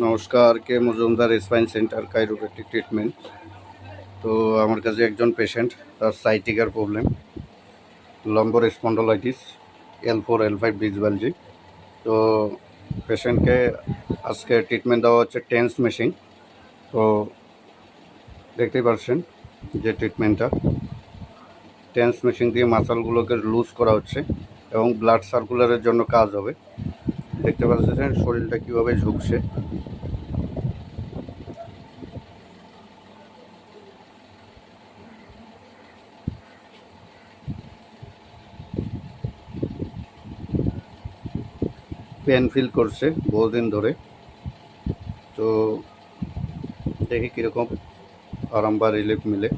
নমস্কার, K Majumdar spine centre chiropractic treatment. তো আমার কাছে একজন পেশেন্ট, তার সাইটিকার problem, lumbar spondylitis, L4 L5 disc bulge. তো পেশেন্টকে আজকে ট্রিটমেন্ট দেওয়া হচ্ছে টেন্স মেশিন। তো দেখতেই পাচ্ছেন যে ট্রিটমেন্টটা টেন্স মেশিন দিয়ে মাসলগুলোকে লুজ করা হচ্ছে এবং ব্লাড সার্কুলারের জন্য কাজ হবে। দেখতে পাচ্ছেন শরীরটা কীভাবে ঝুঁকছে। পেন ফিল করছে বহুদিন ধরে। তো দেখি কীরকম আরাম বা রিলিফ মিলে।